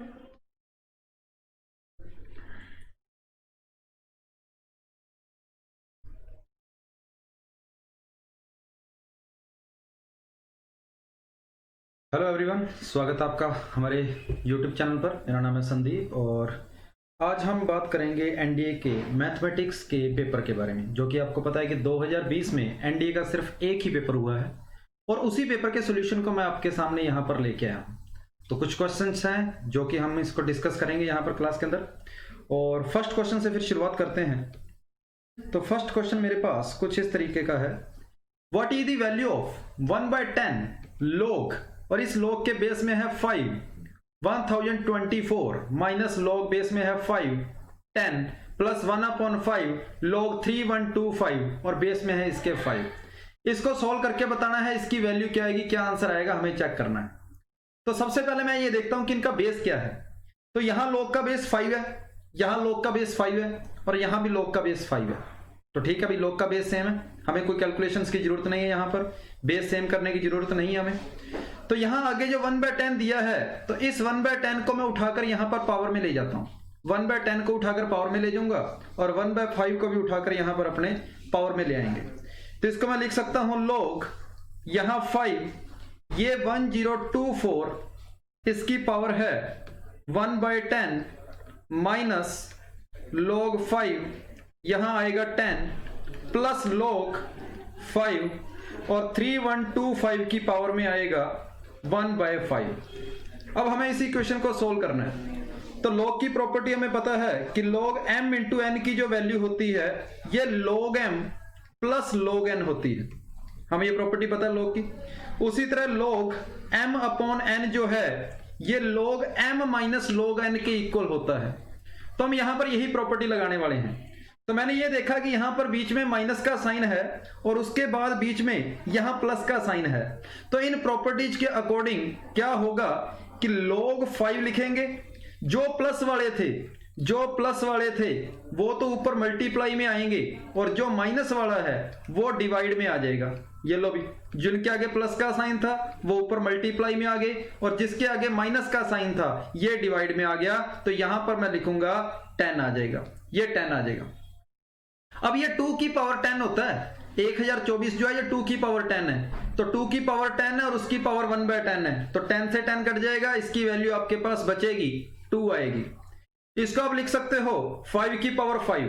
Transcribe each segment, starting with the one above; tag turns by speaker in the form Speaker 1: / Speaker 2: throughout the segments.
Speaker 1: Hello everyone, स्वागत है आपका हमारे यूट्यूब चैनल पर। मेरा नाम है संदीप और आज हम बात करेंगे एनडीए के मैथमेटिक्स के पेपर के बारे में, जो कि आपको पता है कि 2020 में एनडीए का सिर्फ एक ही पेपर हुआ है और उसी पेपर के सॉल्यूशन को मैं आपके सामने यहाँ पर लेके आया हूँ। तो कुछ क्वेश्चंस हैं जो कि हम इसको डिस्कस करेंगे यहाँ पर क्लास के अंदर। और फर्स्ट क्वेश्चन से फिर शुरुआत करते हैं। तो फर्स्ट क्वेश्चन मेरे पास कुछ इस तरीके का है, what is the value of 1/10 log, और इस log के बेस में है 5, 1024 माइनस log बेस में है 5, 10 प्लस 1/5 log 3125 और बेस में है इसके 5। इसको सॉल्व करके बताना है इसकी वैल्यू क्या आएगी, क्या आंसर आएगा, हमें चेक करना है। तो सबसे पहले मैं ये देखता हूं कि इनका बेस क्या है। तो यहां log का बेस 5 है, यहां log का बेस 5 है और यहां भी log का बेस 5 है। तो ठीक है भाई, log का बेस सेम है, हमें कोई कैलकुलेशंस की जरूरत नहीं है, यहाँ पर बेस सेम करने की जरूरत नहीं है हमें। तो यहां आगे जो 1/10 दिया है, तो इस 1/10 को मैं उठाकर यहां पर पावर में ले जाता हूं। 1/10 को उठाकर पावर में ले जाऊंगा और 1/5 को भी उठाकर यहां पर अपने पावर में ले आएंगे। तो इसको मैं लिख सकता हूं log यहां 5, ये 1024, इसकी पावर है 1/10 माइनस log 5, यहां आएगा 10 प्लस log 5 और 3125 की पावर में आएगा 1/5। अब हमें इस इक्वेशन को सोल्व करना है। तो log की प्रॉपर्टी हमें पता है कि log m इंटू n की जो वैल्यू होती है ये log m plus log n होती है, हमें ये प्रॉपर्टी पता है log की। उसी तरह log m अपॉन n जो है ये log m minus log n के इक्वल होता है। तो हम यहां पर यही प्रॉपर्टी लगाने वाले हैं। तो मैंने ये देखा कि यहां पर बीच में माइनस का साइन है और उसके बाद बीच में यहां प्लस का साइन है। तो इन प्रॉपर्टीज के अकॉर्डिंग क्या होगा कि log 5 लिखेंगे, जो प्लस वाले थे वो तो ऊपर मल्टीप्लाई में आएंगे और जो माइनस वाला है वो डिवाइड में आ जाएगा। ये लो भी, जिनके आगे प्लस का साइन था वो ऊपर मल्टीप्लाई में आ गए और जिसके आगे माइनस का साइन था ये डिवाइड में आ गया। तो यहां पर मैं लिखूंगा 10 आ जाएगा, ये 10 आ जाएगा। अब ये 2 की पावर 10 होता है, 1024 जो है ये 2 की पावर 10 है। तो 2 की पावर 10 है और उसकी पावर 1/10 है, तो 10 से 10 कट जाएगा, इसकी वैल्यू आपके पास बचेगी 2 आएगी। इसको आप लिख सकते हो 5 की पावर 5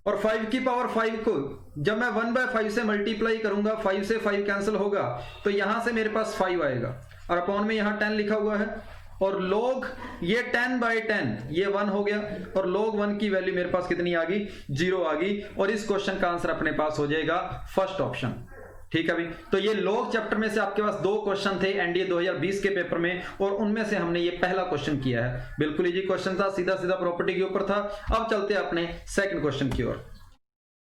Speaker 1: और 5 की पावर 5 को जब मैं 1/5 से मल्टीप्लाई करूंगा, 5 से 5 कैंसिल होगा तो यहां से मेरे पास 5 आएगा और अपॉन में यहां 10 लिखा हुआ है और log ये 10/10 ये 1 हो गया और log 1 की वैल्यू मेरे पास कितनी आ गई, 0 आ गई। और इस क्वेश्चन का आंसर अपने पास हो जाएगा फर्स्ट ऑप्शन। ठीक है भाई, तो ये log चैप्टर में से आपके पास 2 क्वेश्चन थे एनडीए 2020 के पेपर में और उनमें से हमने ये पहला क्वेश्चन किया है। बिल्कुल इजी क्वेश्चन था, सीधा सीधा प्रॉपर्टी के ऊपर था। अब चलते हैं अपने सेकंड क्वेश्चन की ओर।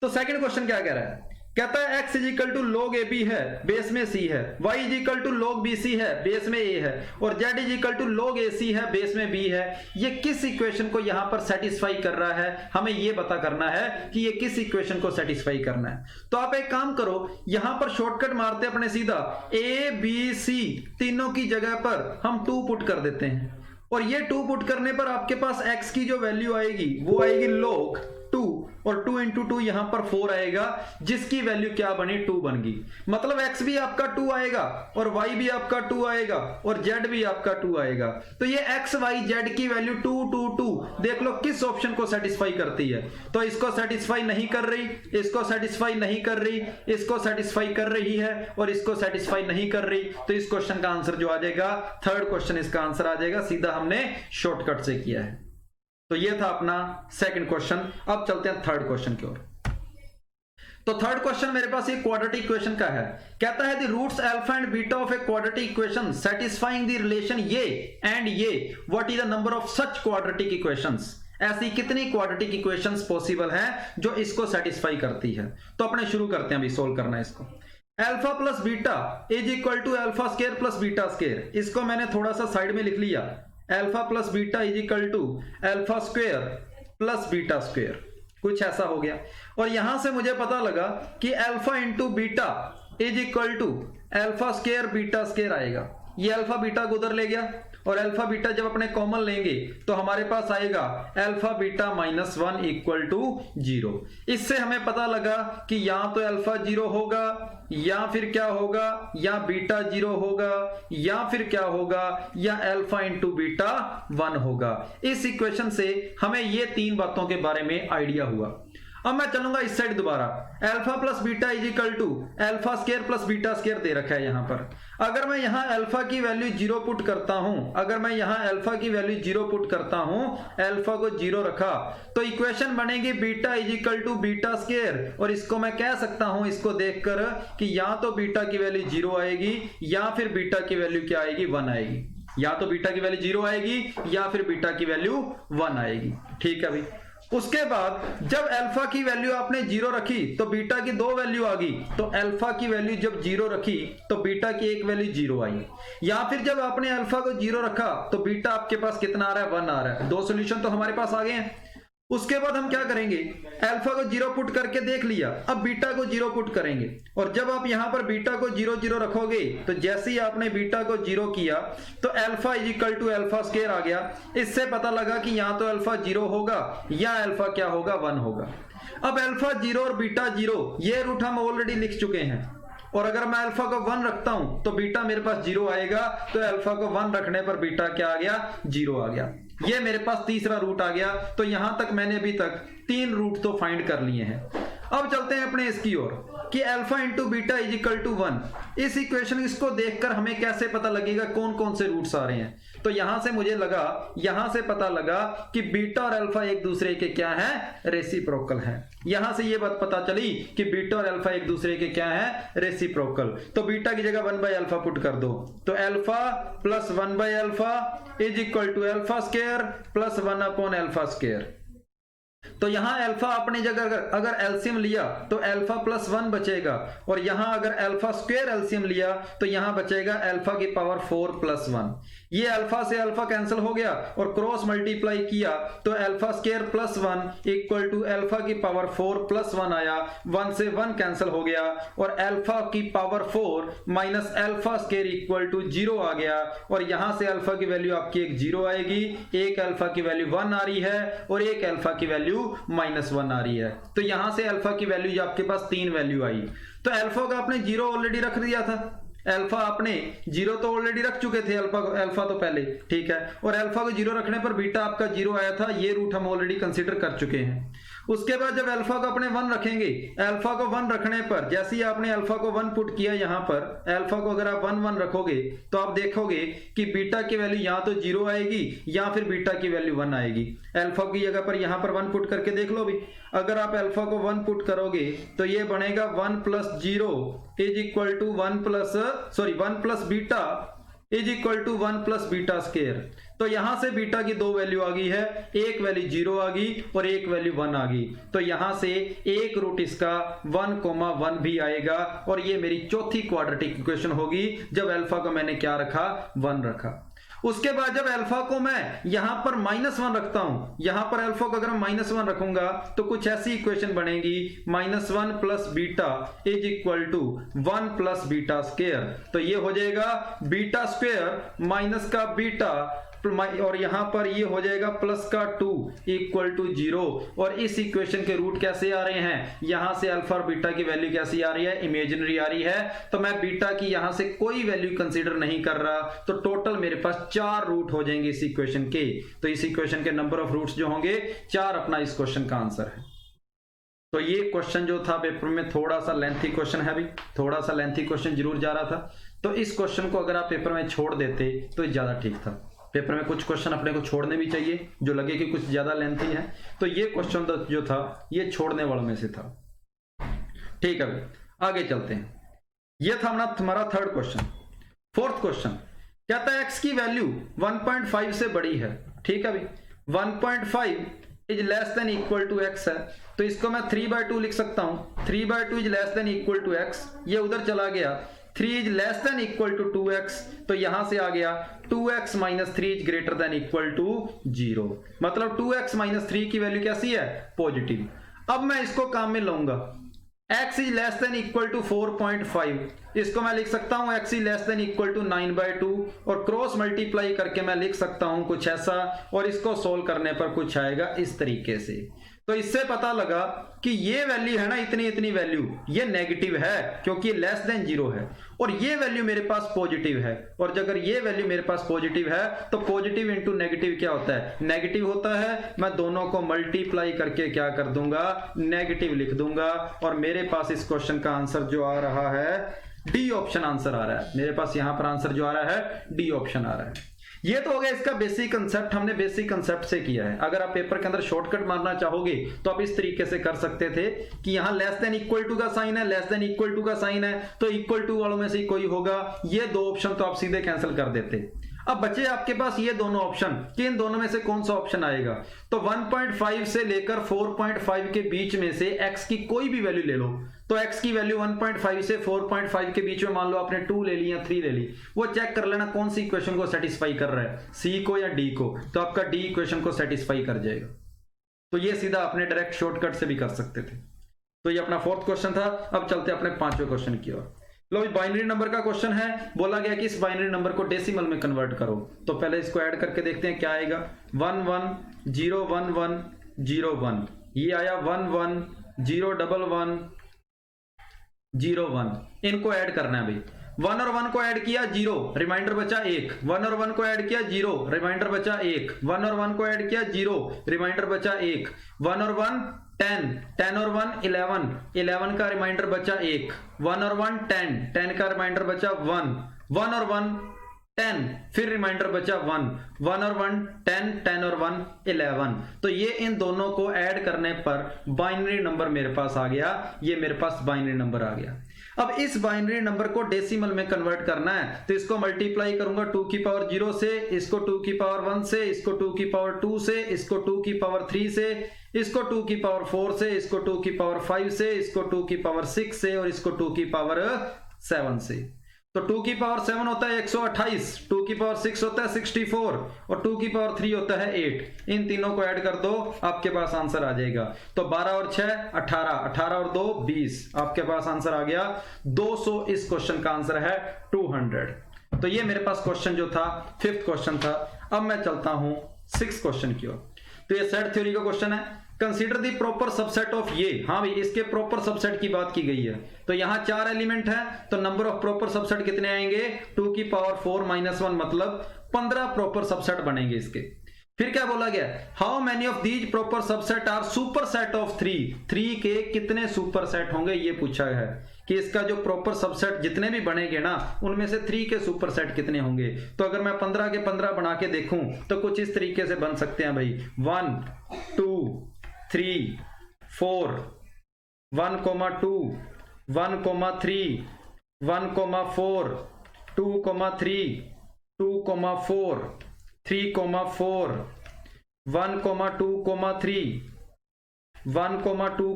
Speaker 1: तो सेकंड क्वेश्चन क्या कह रहा है, कहता है x is equal to log AB है, बेस में c है, y is equal to log BC है, बेस में a है और z is equal to log AC है, बेस में b है। ये किस इक्वेशन को यहां पर सेटिस्फाई कर रहा है, हमें ये पता करना है कि ये किस इक्वेशन को सेटिस्फाई करना है। तो आप एक काम करो, यहां पर शॉर्टकट मारते अपने सीधा a b c तीनों की जगह पर हम 2 पुट कर देते हैं और ये 2 पुट करने पर आपके पास x की जो वैल्यू आएगी वो आएगी log 2 और 2 इंटू 2 यहां पर 4 आएगा, जिसकी वैल्यू क्या बनी, 2 बन गई। मतलब x भी आपका 2 आएगा और y भी आपका 2 आएगा और z भी आपका 2 आएगा। तो ये x y z की वैल्यू 2 2 2 देख लो किस ऑप्शन को सेटिस्फाई करती है। तो इसको सेटिस्फाई नहीं कर रही, इसको सेटिस्फाई नहीं कर रही, इसको सेटिस्फाई कर रही है और इसको सेटिस्फाई नहीं कर रही। तो इस क्वेश्चन का आंसर जो आ जाएगा, थर्ड क्वेश्चन इसका आंसर आ जाएगा, सीधा हमने शॉर्टकट से किया है। तो ये था अपना सेकंड क्वेश्चन। अब चलते हैं थर्ड क्वेश्चन की ओर। तो थर्ड क्वेश्चन मेरे पास एक क्वाड्रेटिक इक्वेशन का है। कहता है the roots alpha and beta of a quadratic equation satisfying the relation ये एंड ये, what is the number of such quadratic equations. ऐसी कितनी क्वाड्रेटिक इक्वेशंस पॉसिबल हैं जो इसको सेटिस्फाई करती है। तो अपने शुरू करते हैं, अभी सोल्व करना है इसको। Alpha plus beta is equal to alpha square plus beta square, इसको मैंने थोड़ा सा साइड में लिख लिया। Alpha plus beta is equal to alpha square plus beta square, कुछ ऐसा हो गया। और यहां से मुझे पता लगा कि alpha into beta is equal to alpha square beta square आएगा। ये अल्फा बीटा को उधर ले गया और अल्फा बीटा जब अपने कॉमन लेंगे तो हमारे पास आएगा alpha beta minus 1 equal to 0। इससे हमें पता लगा कि या तो अल्फा 0 होगा या फिर क्या होगा, या बीटा 0 होगा या फिर क्या होगा, या अल्फा इंटू बीटा 1 होगा। इस इक्वेशन से हमें ये तीन बातों के बारे में आइडिया हुआ। अब मैं चलूंगा इस साइड दोबारा, alpha plus beta is equal to alpha square plus beta square दे रखा है यहां पर। अगर मैं यहां अल्फा की वैल्यू 0 पुट करता हूं, अगर मैं यहां अल्फा की वैल्यू 0 पुट करता हूं, अल्फा को 0 रखा, तो इक्वेशन बनेगी beta is equal to beta square. और इसको मैं कह सकता हूं इसको देखकर कि या तो बीटा की वैल्यू 0 आएगी या फिर बीटा की वैल्यू क्या आएगी, 1 आएगी। या तो बीटा की वैल्यू 0 आएगी या फिर बीटा की वैल्यू 1 आएगी। ठीक है भाई। उसके बाद जब अल्फा की वैल्यू आपने 0 रखी तो बीटा की 2 वैल्यू आ गई, तो अल्फा की वैल्यू जब 0 रखी तो बीटा की एक वैल्यू 0 आई। या फिर जब आपने अल्फा को 0 रखा तो बीटा आपके पास कितना आ रहा है, 1 आ रहा है। दो सॉल्यूशन तो हमारे पास आ गए हैं। उसके बाद हम क्या करेंगे, अल्फा को 0 पुट करके देख लिया, अब बीटा को 0 पुट करेंगे। और जब आप यहां पर बीटा को 0 0 रखोगे तो जैसे ही आपने बीटा को 0 किया तो alpha is equal to alpha square आ गया। इससे पता लगा कि या तो अल्फा 0 होगा या अल्फा क्या होगा, 1 होगा। अब अल्फा 0 और बीटा 0 ये रूट हम ऑलरेडी लिख चुके हैं। और अगर मैं अल्फा को 1 रखता हूं तो बीटा मेरे पास 0 आएगा, तो अल्फा को 1 रखने पर बीटा क्या आ गया, 0 आ गया। ये मेरे पास तीसरा रूट आ गया। तो यहां तक मैंने अभी तक 3 रूट तो फाइंड कर लिए हैं। अब चलते हैं अपने इसकी ओर कि alpha into beta is equal to 1। इस इक्वेशन इसको देखकर हमें कैसे पता लगेगा कौन कौन से रूट्स आ रहे हैं। तो यहां से मुझे लगा, यहां से पता लगा कि बीटा और अल्फा एक दूसरे के क्या है, रेसिप्रोकल है। यहां से ये बात पता चली कि बीटा और अल्फा एक दूसरे के क्या है, रेसिप्रोकल। तो बीटा की जगह 1 बाय अल्फा पुट कर दो, तो alpha plus 1 by alpha is equal to alpha square plus 1 upon alpha square. तो यहां अल्फा अपनी जगह अगर एलसीएम लिया तो अल्फा प्लस 1 बचेगा, और यहां अगर अल्फा स्क्वायर एलसीएम लिया तो यहां बचेगा अल्फा की पावर 4 प्लस 1। ये अल्फा से अल्फा कैंसिल हो गया और क्रॉस मल्टीप्लाई किया तो alpha square plus 1 equal to alpha की पावर 4 प्लस 1 आया। 1 से 1 कैंसिल हो गया और अल्फा की power 4 minus alpha square equal to 0 आ गया। और यहां से अल्फा की वैल्यू आपकी एक 0 आएगी, एक अल्फा की वैल्यू 1 आ रही है और एक अल्फा की वैल्यू -1 आ रही है। तो यहां से अल्फा की वैल्यू आपके पास 3 वैल्यू आई। तो अल्फा का आपने 0 ऑलरेडी रख दिया था, अल्फा आपने 0 तो ऑलरेडी रख चुके थे, अल्फा तो पहले, ठीक है। और अल्फा को 0 रखने पर बीटा आपका 0 आया था, ये रूट हम ऑलरेडी कंसीडर कर चुके हैं। उसके बाद जब अल्फा को अपने 1 रखेंगे, अल्फा को 1 रखने पर जैसे ही आपने अल्फा को 1 पुट किया, यहां पर अल्फा को अगर आप 1 1 रखोगे तो आप देखोगे कि बीटा की वैल्यू या तो 0 आएगी या फिर बीटा की वैल्यू 1 आएगी। अल्फा की जगह पर यहां पर 1 पुट करके देख लो भी, अगर आप अल्फा को 1 पुट करोगे तो ये बनेगा 1 plus 0 is equal to 1 plus beta is equal to 1 plus beta square. तो यहां से बीटा की 2 वैल्यू आ गई है, एक वैल्यू 0 आ गई और एक वैल्यू 1 आ गई। तो यहां से एक रूट इसका 1,1 भी आएगा और ये मेरी चौथी क्वाड्रेटिक इक्वेशन होगी जब अल्फा को मैंने क्या रखा, 1 रखा। उसके बाद जब अल्फा को मैं यहां पर -1 रखता हूं, यहां पर अल्फा को अगर मैं -1 रखूंगा तो कुछ ऐसी इक्वेशन बनेगी, -1 plus beta is equal to 1 plus beta square. तो ये हो जाएगा बीटा स्क्वायर माइनस का बीटा और यहां पर ये हो जाएगा प्लस का 2 इक्वल टू 0। और इस इक्वेशन के रूट कैसे आ रहे हैं, यहां से अल्फा और बीटा की वैल्यू कैसी आ रही है, इमेजिनरी आ रही है। तो मैं बीटा की यहां से कोई वैल्यू कंसीडर नहीं कर रहा, तो टोटल मेरे पास 4 रूट हो जाएंगे इस इक्वेशन के। तो इस इक्वेशन के नंबर ऑफ रूट्स जो होंगे 4 अपना इस क्वेश्चन का आंसर है। तो ये क्वेश्चन जो था पेपर में थोड़ा सा लेंथी क्वेश्चन है भी, थोड़ा सा लेंथी क्वेश्चन जरूर जा रहा था। तो इस क्वेश्चन को अगर आप पेपर में छोड़ देते तो ज्यादा ठीक था। पेपर में कुछ क्वेश्चन अपने को छोड़ने भी चाहिए जो लगे कि कुछ ज्यादा लेंथी है। तो ये क्वेश्चन जो था ये छोड़ने वालों में से था। ठीक है, आगे चलते हैं। ये था हमारा थर्ड क्वेश्चन। फोर्थ क्वेश्चन कहता है x की वैल्यू 1.5 से बड़ी है। ठीक है भाई, 1.5 is less than equal to x है, तो इसको मैं 3/2 लिख सकता हूं। 3/2 is less than equal to x, ये उधर चला गया। 3 is less than equal to 2x, तो यहां से आ गया 2x minus 3 is greater than equal to 0। मतलब 2x माइनस 3 की वैल्यू कैसी है, पॉजिटिव। अब मैं इसको काम में लाऊंगा, x is less than equal to 4.5, इसको मैं लिख सकता हूं x is less than equal to 9/2 और क्रॉस मल्टीप्लाई करके मैं लिख सकता हूं कुछ ऐसा, और इसको सोल्व करने पर कुछ आएगा इस तरीके से। तो इससे पता लगा कि ये वैल्यू है ना, इतनी इतनी वैल्यू, ये नेगेटिव है क्योंकि लेस देन 0 है, और ये वैल्यू मेरे पास पॉजिटिव है, और अगर ये वैल्यू मेरे पास पॉजिटिव है तो पॉजिटिव इंटू नेगेटिव क्या होता है, नेगेटिव होता है। मैं दोनों को मल्टीप्लाई करके क्या कर दूंगा, नेगेटिव लिख दूंगा, और मेरे पास इस क्वेश्चन का आंसर जो आ रहा है डी ऑप्शन आंसर आ रहा है। मेरे पास यहां पर आंसर जो आ रहा है डी ऑप्शन आ रहा है। ये तो हो गया इसका बेसिक कंसेप्ट, हमने बेसिक कंसेप्ट से किया है। अगर आप पेपर के अंदर शॉर्टकट मारना चाहोगे तो आप इस तरीके से कर सकते थे कि यहां लेस देन इक्वल टू का साइन है, लेस देन इक्वल टू का साइन है, तो इक्वल टू वालों में से कोई होगा, ये दो ऑप्शन तो आप सीधे कैंसिल कर देते। अब बचे आपके पास ये दोनों ऑप्शन कि इन दोनों में से कौन सा ऑप्शन आएगा। तो 1.5 से लेकर 4.5 के बीच में से x की कोई भी वैल्यू ले लो, तो x की वैल्यू 1.5 से 4.5 के बीच में मान लो आपने 2 ले ली या 3 ले ली, वो चेक कर लेना कौन सी इक्वेशन को सेटिस्फाई कर रहा है, सी को या डी को, तो आपका डी इक्वेशन को सेटिस्फाई कर जाएगा। तो ये सीधा अपने डायरेक्ट शॉर्टकट से भी कर सकते थे। तो ये अपना फोर्थ क्वेश्चन था। अब चलते अपने पांचवें क्वेश्चन की ओर। लो, बाइनरी नंबर का क्वेश्चन है, बोला गया कि इस बाइनरी नंबर को डेसिमल में कन्वर्ट करो। तो पहले इसको ऐड करके देखते हैं क्या आएगा। 1 1 0 1 1 0 1, ये आया 1 1 0 1 1 0 1। इनको ऐड करना है भाई। 1 और 1 को ऐड किया 0, रिमाइंडर बचा 1। 1 और 1 को ऐड किया 0, रिमाइंडर बचा 1। 1 और 1 को ऐड किया 0, रिमाइंडर बचा 1। 1 और 1 10, 10 और 1 11, 11 का रिमाइंडर बचा 1। 1 और 1 10, 10 का रिमाइंडर बचा 1। 1 और 1 10, फिर रिमाइंडर बचा 1। 1 और 1 10, 10 और 1 11। तो ये इन दोनों को ऐड करने पर बाइनरी नंबर मेरे पास आ गया, ये मेरे पास बाइनरी नंबर आ गया। अब इस बाइनरी नंबर को डेसिमल में कन्वर्ट करना है, तो इसको मल्टीप्लाई करूंगा 2 की पावर 0 से, इसको 2 की पावर 1 से, इसको 2 की पावर 2 से, इसको 2 की पावर 3 से, इसको 2 की पावर 4 से, इसको 2 की पावर 5 से, इसको 2 की पावर 6 से, और इसको 2 की पावर 7 से। तो 2 की पावर 7 होता है 128, 2 की पावर 6 होता है 64, और 2 की पावर 3 होता है 8। इन तीनों को ऐड कर दो, आपके पास आंसर आ जाएगा। तो 12 और 6 18, 18 और 2 20, आपके पास आंसर आ गया 200। इस क्वेश्चन का आंसर है 200। तो ये मेरे पास क्वेश्चन जो था फिफ्थ क्वेश्चन था। अब मैं चलता हूं सिक्स्थ क्वेश्चन की ओर। तो ये सेट थ्योरी का क्वेश्चन है। Consider the proper subset of ये, हाँ भाई इसके प्रॉपर सबसेट की बात की गई है। तो यहां 4 एलिमेंट है, तो नंबर ऑफ प्रॉपर सबसेट कितने आएंगे, 2 की पावर 4 - 1, मतलब 15 प्रॉपर सबसेट बनेंगे इसके। फिर क्या बोला गया, how many of these proper subset are superset of 3 के कितने सुपर सेट होंगे, ये पूछा है कि इसका जो प्रॉपर सबसेट जितने भी बनेंगे ना, उनमें से 3 के सुपर सेट कितने होंगे। तो अगर मैं 15 के 15 बना के देखूं तो कुछ इस तरीके से बन सकते हैं भाई। 1 2 3 4, 1 2 1 3 1 4 2 3 2 4 3 4 1 2 3 1 2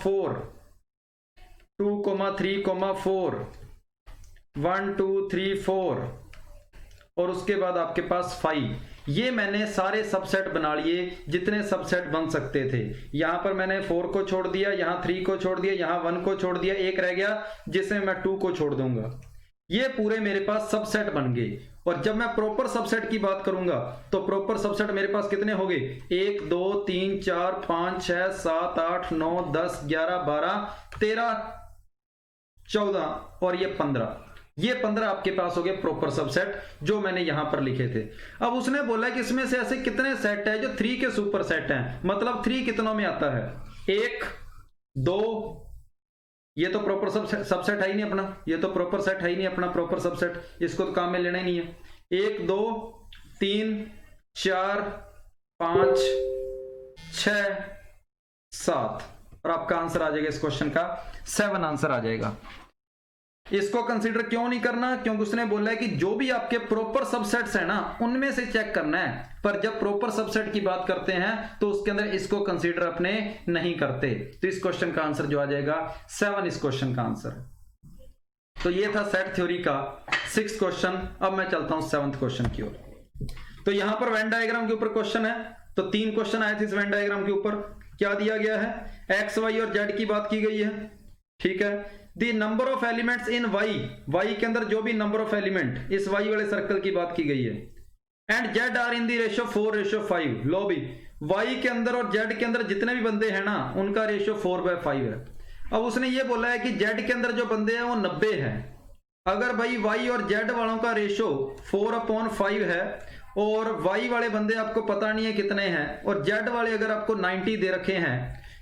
Speaker 1: 4 2 3 4 1 2 3 4, और उसके बाद आपके पास 5। ये मैंने सारे सबसेट बना लिए जितने सबसेट बन सकते थे। यहां पर मैंने 4 को छोड़ दिया, यहां 3 को छोड़ दिया, यहां 1 को छोड़ दिया, एक रह गया जिसमें मैं 2 को छोड़ दूंगा। ये पूरे मेरे पास सबसेट बन गए। और जब मैं प्रॉपर सबसेट की बात करूंगा तो प्रॉपर सबसेट मेरे पास कितने हो गए, 1 2 3 4 5 6 7 8 9 10 11 12 13 14 और ये 15। ये 15 आपके पास हो गए प्रॉपर सबसेट जो मैंने यहां पर लिखे थे। अब उसने बोला कि इसमें से ऐसे कितने सेट है जो 3 के सुपर सेट हैं, मतलब 3 कितनों में आता है, 1 2, ये तो प्रॉपर सबसेट है ही नहीं अपना, ये तो प्रॉपर सेट है ही नहीं अपना प्रॉपर सबसेट, इसको तो काम में लेना ही नहीं है। 1 2 3 4 5 6 7, और आपका आंसर आ जाएगा इस क्वेश्चन का 7 आंसर आ जाएगा। इसको कंसीडर क्यों नहीं करना, क्योंकि उसने बोला है कि जो भी आपके प्रॉपर सबसेट्स है ना उनमें से चेक करना है, पर जब प्रॉपर सबसेट की बात करते हैं तो उसके अंदर इसको कंसीडर अपने नहीं करते। तो इस क्वेश्चन का आंसर जो आ जाएगा 7 इस क्वेश्चन का आंसर। तो ये था सेट थ्योरी का 6th क्वेश्चन। अब मैं चलता हूं 7th क्वेश्चन की ओर। तो यहां पर वेन डायग्राम के ऊपर क्वेश्चन है। तो 3 क्वेश्चन आए थे इस वेन डायग्राम के ऊपर। क्या दिया गया है, एक्स वाई और जेड की बात की गई है। ठीक है। The number of elements in Y, Y के अंदर जो भी नंबर ऑफ एलिमेंट, इस वाई वाले सर्कल की बात की गई है, and Z are in the ratio 4:5। लो भी वाई के अंदर और जेड के अंदर जितने भी बंदे हैं ना, उनका रेशियो 4/5 है। अब उसने ये बोला है कि जेड के अंदर जो बंदे हैं वो 90 है। अगर भाई वाई और जेड वालों का रेशियो 4/5 है और वाई वाले बंदे आपको पता नहीं है कितने हैं, और जेड वाले अगर आपको 90 दे रखे हैं,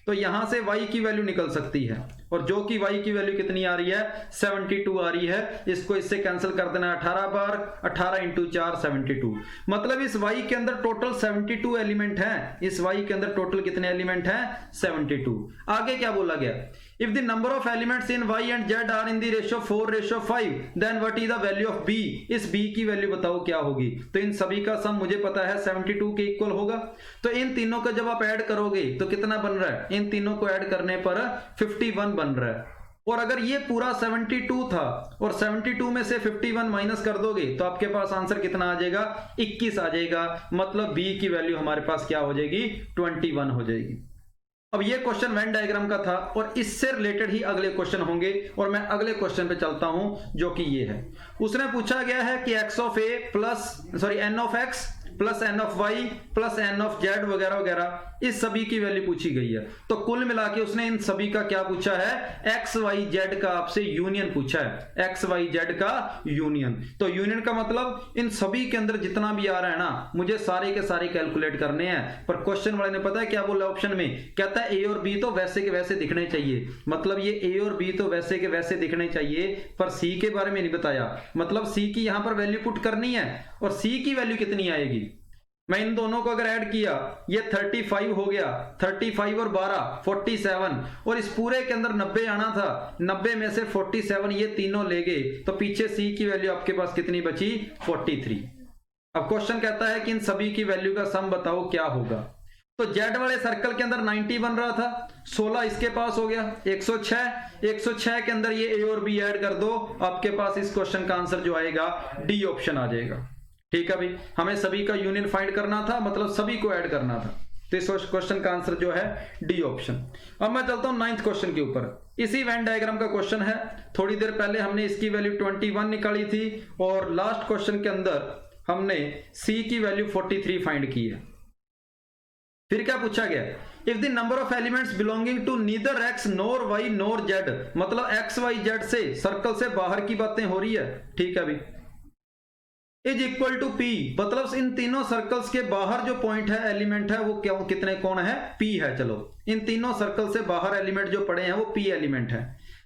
Speaker 1: तो यहां से y की वैल्यू निकल सकती है, और जो कि y की वैल्यू कितनी आ रही है, 72 आ रही है। इसको इससे कैंसिल कर देना 18 बार, 18 × 4 72। मतलब इस y के अंदर टोटल 72 एलिमेंट हैं। इस y के अंदर टोटल कितने एलिमेंट हैं, 72। आगे क्या बोला गया, if the number of elements in y and z are in the ratio 4:5 then what is the value of b। इस b की वैल्यू बताओ क्या होगी। तो इन सभी का सम मुझे पता है 72 के इक्वल होगा। तो इन तीनों का जब आप ऐड करोगे तो कितना बन रहा है, इन तीनों को ऐड करने पर 51 बन रहा है। और अगर ये पूरा 72 था और 72 में से 51 माइनस कर दोगे तो आपके पास आंसर कितना आ जाएगा, 21 आ जाएगा। मतलब b की वैल्यू हमारे पास क्या हो जाएगी, 21 हो जाएगी। अब ये क्वेश्चन वेन डायग्राम का था और इससे रिलेटेड ही अगले क्वेश्चन होंगे, और मैं अगले क्वेश्चन पे चलता हूं जो कि ये है। उसने पूछा गया है कि n of x plus n of y plus n of z वगैरह वगैरह, इस सभी की वैल्यू पूछी गई है। तो कुल मिला के उसने इन सभी का क्या पूछा है, x y z का आपसे यूनियन पूछा है, x y z का यूनियन। तो यूनियन का मतलब इन सभी के अंदर जितना भी आ रहा है ना, मुझे सारे के सारे कैलकुलेट करने हैं। पर क्वेश्चन वाले ने पता है क्या बोला ऑप्शन में, कहता है a और b तो वैसे के वैसे दिखने चाहिए। मतलब ये a और b तो वैसे के वैसे दिखने चाहिए, पर c के बारे में नहीं बताया। मतलब c की यहां पर वैल्यू पुट करनी है, और c की वैल्यू कितनी आएगी, मैं इन दोनों को अगर ऐड किया, ये 35 हो गया, 35 और 12 47, और इस पूरे के अंदर 90 आना था, 90 में से 47 ये तीनों ले गए, तो पीछे c की वैल्यू आपके पास कितनी बची, 43। अब क्वेश्चन कहता है कि इन सभी की वैल्यू का सम बताओ क्या होगा। तो z वाले सर्कल के अंदर 90 बन रहा था, 16 इसके पास हो गया, 106 के अंदर ये a और b ऐड कर दो, आपके पास इस क्वेश्चन का आंसर जो आएगा डी ऑप्शन आ जाएगा। ठीक है भाई, हमें सभी का यूनियन फाइंड करना था, मतलब सभी को ऐड करना था। तो इस क्वेश्चन का आंसर जो है डी ऑप्शन। अब मैं चलता हूं 9th क्वेश्चन के ऊपर। इसी वेन डायग्राम का क्वेश्चन है। थोड़ी देर पहले हमने इसकी वैल्यू 21 निकाली थी, और लास्ट क्वेश्चन के अंदर हमने सी की वैल्यू 43 फाइंड की है। फिर क्या पूछा गया, if the number of elements belonging to neither X nor Y nor Z, मतलब एक्स वाई जेड से सर्कल से बाहर की बातें हो रही है। ठीक है भाई, इज इक्वल टू पी, मतलब इन तीनों सर्कल्स के बाहर जो पॉइंट है, एलिमेंट है, वो क्या, कितने कौन है, पी है। चलो, इन तीनों सर्कल से बाहर एलिमेंट जो पड़े हैं वो पी एलिमेंट है।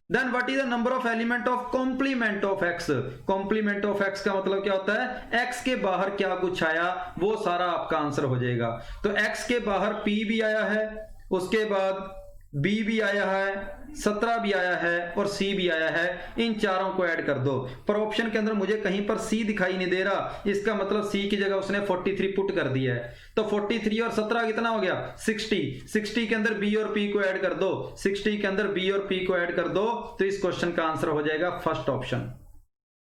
Speaker 1: Then what is the number of element of complement of X. Complement of X का मतलब क्या होता है, एक्स के बाहर क्या कुछ आया वो सारा आपका आंसर हो जाएगा। तो एक्स के बाहर पी भी आया है, उसके बाद बी भी आया है, 17 भी आया है, और सी भी आया है। इन चारों को ऐड कर दो। पर ऑप्शन के अंदर मुझे कहीं पर सी दिखाई नहीं दे रहा, इसका मतलब सी की जगह उसने 43 पुट कर दिया है। तो 43 और 17 कितना हो गया, 60 के अंदर बी और पी को ऐड कर दो, 60 के अंदर बी और पी को ऐड कर दो, तो इस क्वेश्चन का आंसर हो जाएगा फर्स्ट ऑप्शन।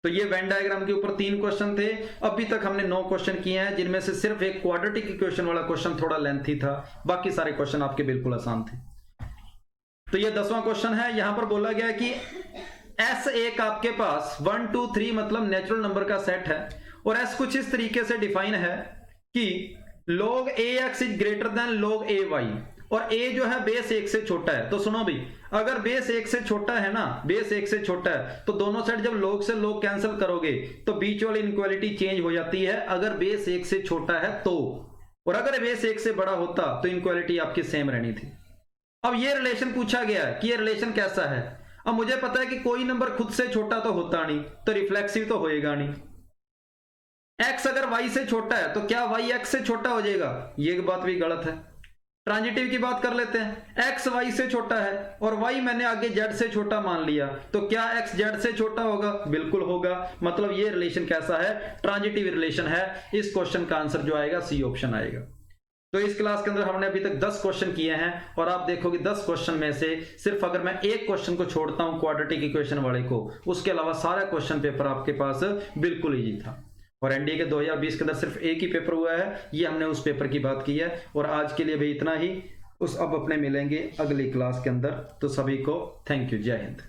Speaker 1: तो ये वेन डायग्राम के ऊपर 3 क्वेश्चन थे। अभी तक हमने 9 क्वेश्चन किए हैं, जिनमें से सिर्फ एक क्वाड्रेटिक इक्वेशन वाला क्वेश्चन थोड़ा लेंथी था, बाकी सारे क्वेश्चन आपके बिल्कुल आसान थे। तो ये 10वां क्वेश्चन है। यहां पर बोला गया कि एस एक आपके पास 1 2 3 मतलब नेचुरल नंबर का सेट है, और एस कुछ इस तरीके से डिफाइन है कि log ax is greater then log ay, और a जो है बेस 1 से छोटा है। तो सुनो भाई, अगर बेस 1 से छोटा है ना, बेस 1 से छोटा है, तो दोनों साइड जब log से log कैंसिल करोगे तो बीच वाली इनइक्वालिटी चेंज हो जाती है, अगर बेस 1 से छोटा है तो। और अगर बेस 1 से बड़ा होता तो इनइक्वालिटी आपकी सेम रहनी थी। अब ये रिलेशन पूछा गया है कि ये रिलेशन कैसा है। अब मुझे पता है कि कोई नंबर खुद से छोटा तो होता नहीं, तो रिफ्लेक्सिव तो होएगा नहीं। x अगर y से छोटा है तो क्या y x से छोटा हो जाएगा, ये बात भी गलत है। ट्रांजिटिव की बात कर लेते हैं, x y से छोटा है और y मैंने आगे z से छोटा मान लिया, तो क्या x z से छोटा होगा, बिल्कुल होगा। मतलब ये रिलेशन कैसा है, ट्रांजिटिव रिलेशन है। इस क्वेश्चन का आंसर जो आएगा सी ऑप्शन आएगा। तो इस क्लास के अंदर हमने अभी तक 10 क्वेश्चन किए हैं, और आप देखोगे 10 क्वेश्चन में से सिर्फ अगर मैं एक क्वेश्चन को छोड़ता हूं क्वाड्रेटिक इक्वेशन वाले को, उसके अलावा सारा क्वेश्चन पेपर आपके पास बिल्कुल इजी था। और एनडीए के 2020 के अंदर सिर्फ एक ही पेपर हुआ है, ये हमने उस पेपर की बात की है। और आज के लिए भी इतना ही। उस अब अपने मिलेंगे अगली क्लास के अंदर। तो सभी को थैंक यू, जय हिंद।